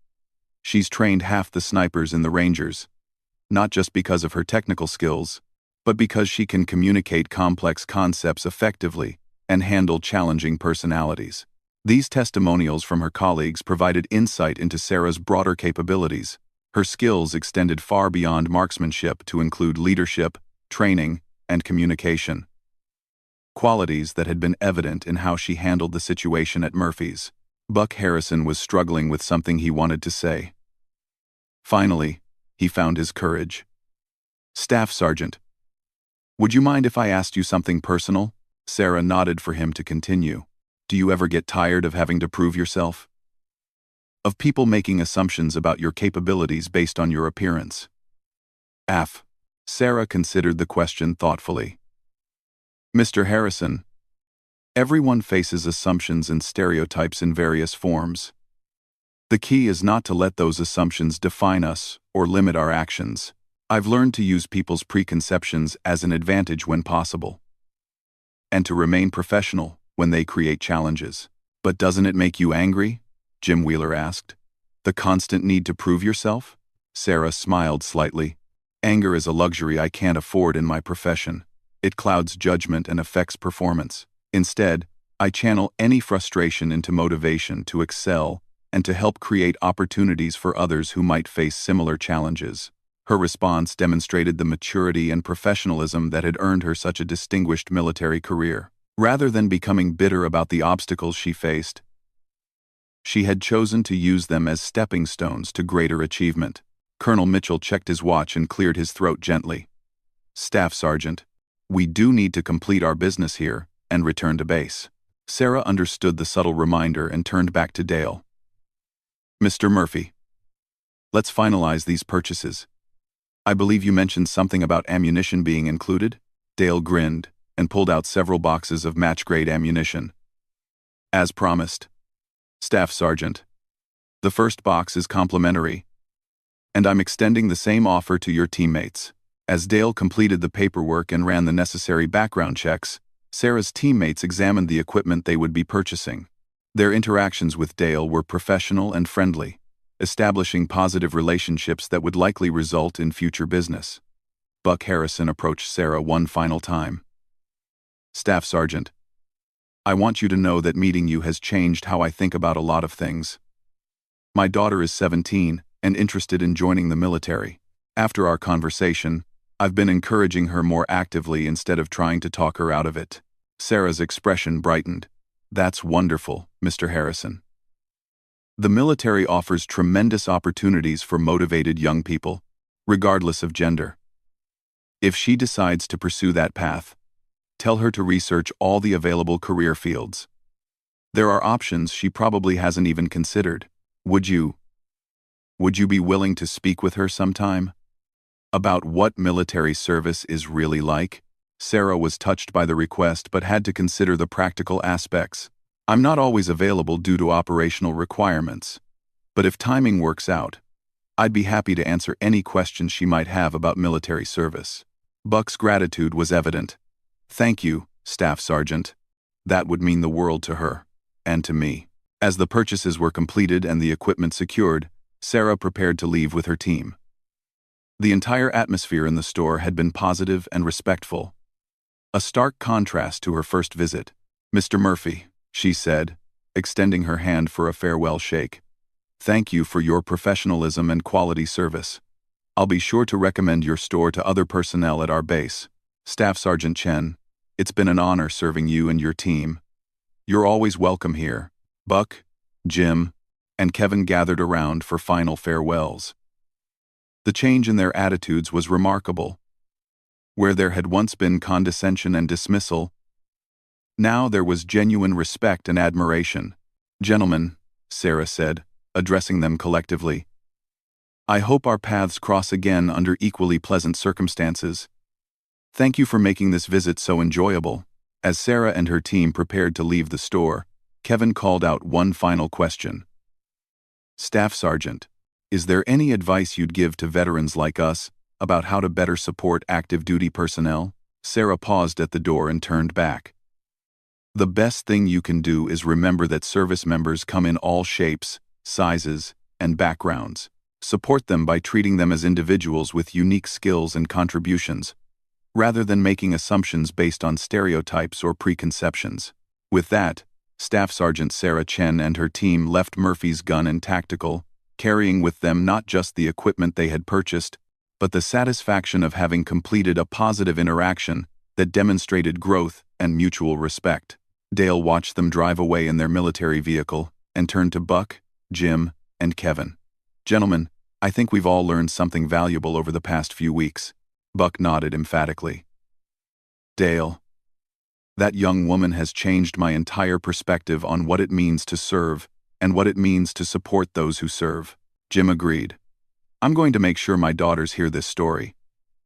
"She's trained half the snipers in the Rangers, not just because of her technical skills, but because she can communicate complex concepts effectively and handle challenging personalities." These testimonials from her colleagues provided insight into Sarah's broader capabilities. Her skills extended far beyond marksmanship to include leadership, training, and communication. Qualities that had been evident in how she handled the situation at Murphy's. Buck Harrison was struggling with something he wanted to say. Finally, he found his courage. "Staff Sergeant, would you mind if I asked you something personal?" Sarah nodded for him to continue. "Do you ever get tired of having to prove yourself? Of people making assumptions about your capabilities based on your appearance?" Sarah considered the question thoughtfully. "Mr. Harrison, everyone faces assumptions and stereotypes in various forms. The key is not to let those assumptions define us or limit our actions. I've learned to use people's preconceptions as an advantage when possible, and to remain professional when they create challenges." "But doesn't it make you angry?" Jim Wheeler asked. "The constant need to prove yourself?" Sarah smiled slightly. "Anger is a luxury I can't afford in my profession. It clouds judgment and affects performance. Instead, I channel any frustration into motivation to excel and to help create opportunities for others who might face similar challenges." Her response demonstrated the maturity and professionalism that had earned her such a distinguished military career. Rather than becoming bitter about the obstacles she faced, she had chosen to use them as stepping stones to greater achievement. Colonel Mitchell checked his watch and cleared his throat gently. "Staff Sergeant, we do need to complete our business here and return to base." Sarah understood the subtle reminder and turned back to Dale. "Mr. Murphy, let's finalize these purchases. I believe you mentioned something about ammunition being included?" Dale grinned and pulled out several boxes of match-grade ammunition. "As promised, Staff Sergeant, the first box is complimentary, and I'm extending the same offer to your teammates." As Dale completed the paperwork and ran the necessary background checks, Sarah's teammates examined the equipment they would be purchasing. Their interactions with Dale were professional and friendly, establishing positive relationships that would likely result in future business. Buck Harrison approached Sarah one final time. "Staff Sergeant, I want you to know that meeting you has changed how I think about a lot of things. My daughter is 17 and interested in joining the military. After our conversation, I've been encouraging her more actively instead of trying to talk her out of it." Sarah's expression brightened. "That's wonderful, Mr. Harrison. The military offers tremendous opportunities for motivated young people, regardless of gender. If she decides to pursue that path, tell her to research all the available career fields. There are options she probably hasn't even considered. Would you be willing to speak with her sometime about what military service is really like?" Sarah was touched by the request but had to consider the practical aspects. "I'm not always available due to operational requirements, but if timing works out, I'd be happy to answer any questions she might have about military service." Buck's gratitude was evident. "Thank you, Staff Sergeant. That would mean the world to her." and to me. As the purchases were completed and the equipment secured, Sarah prepared to leave with her team. The entire atmosphere in the store had been positive and respectful, a stark contrast to her first visit. "Mr. Murphy," she said, extending her hand for a farewell shake. "Thank you for your professionalism and quality service. I'll be sure to recommend your store to other personnel at our base. Staff Sergeant Chen, it's been an honor serving you and your team. You're always welcome here." Buck, Jim, and Kevin gathered around for final farewells. The change in their attitudes was remarkable. Where there had once been condescension and dismissal, now there was genuine respect and admiration. "Gentlemen," Sarah said, addressing them collectively, "I hope our paths cross again under equally pleasant circumstances. Thank you for making this visit so enjoyable." As Sarah and her team prepared to leave the store, Kevin called out one final question. "Staff Sergeant, is there any advice you'd give to veterans like us about how to better support active duty personnel?" Sarah paused at the door and turned back. "The best thing you can do is remember that service members come in all shapes, sizes, and backgrounds. Support them by treating them as individuals with unique skills and contributions, rather than making assumptions based on stereotypes or preconceptions." With that, Staff Sergeant Sarah Chen and her team left Murphy's Gun and Tactical, carrying with them not just the equipment they had purchased, but the satisfaction of having completed a positive interaction that demonstrated growth and mutual respect. Dale watched them drive away in their military vehicle and turned to Buck, Jim, and Kevin. "Gentlemen, I think we've all learned something valuable over the past few weeks." Buck nodded emphatically. "Dale, that young woman has changed my entire perspective on what it means to serve and what it means to support those who serve." Jim agreed. "I'm going to make sure my daughters hear this story.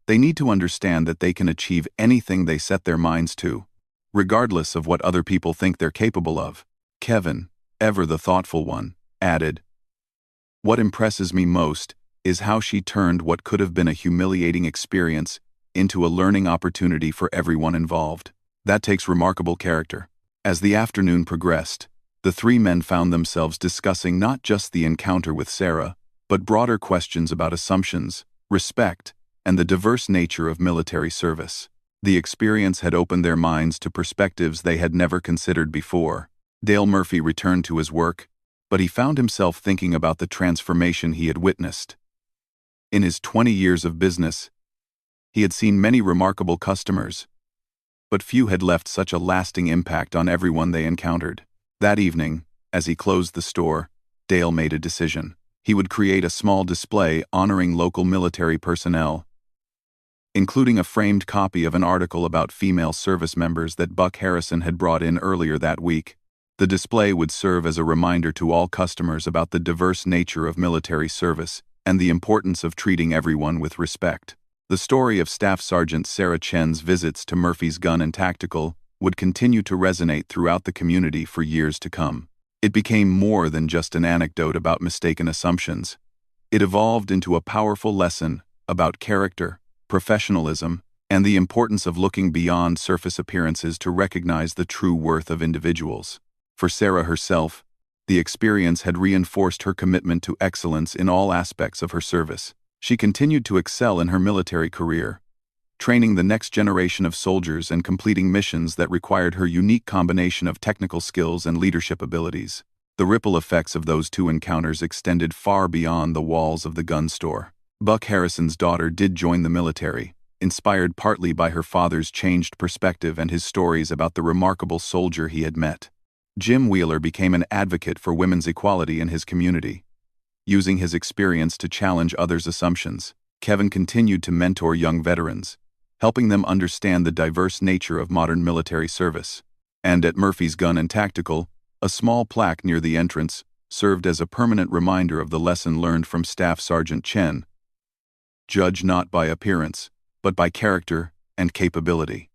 They need to understand that they can achieve anything they set their minds to, regardless of what other people think they're capable of." Kevin, ever the thoughtful one, added, "What impresses me most is how she turned what could have been a humiliating experience into a learning opportunity for everyone involved. That takes remarkable character." As the afternoon progressed, the three men found themselves discussing not just the encounter with Sarah, but broader questions about assumptions, respect, and the diverse nature of military service. The experience had opened their minds to perspectives they had never considered before. Dale Murphy returned to his work, but he found himself thinking about the transformation he had witnessed. In his 20 years of business, he had seen many remarkable customers, but few had left such a lasting impact on everyone they encountered. That evening, as he closed the store, Dale made a decision. He would create a small display honoring local military personnel, including a framed copy of an article about female service members that Buck Harrison had brought in earlier that week. The display would serve as a reminder to all customers about the diverse nature of military service and the importance of treating everyone with respect. The story of Staff Sergeant Sarah Chen's visits to Murphy's Gun and Tactical would continue to resonate throughout the community for years to come. It became more than just an anecdote about mistaken assumptions. It evolved into a powerful lesson about character, professionalism, and the importance of looking beyond surface appearances to recognize the true worth of individuals. For Sarah herself, the experience had reinforced her commitment to excellence in all aspects of her service. She continued to excel in her military career, training the next generation of soldiers and completing missions that required her unique combination of technical skills and leadership abilities. The ripple effects of those two encounters extended far beyond the walls of the gun store. Buck Harrison's daughter did join the military, inspired partly by her father's changed perspective and his stories about the remarkable soldier he had met. Jim Wheeler became an advocate for women's equality in his community, using his experience to challenge others' assumptions. Kevin continued to mentor young veterans, helping them understand the diverse nature of modern military service. And at Murphy's Gun and Tactical, a small plaque near the entrance served as a permanent reminder of the lesson learned from Staff Sergeant Chen: "Judge not by appearance, but by character and capability."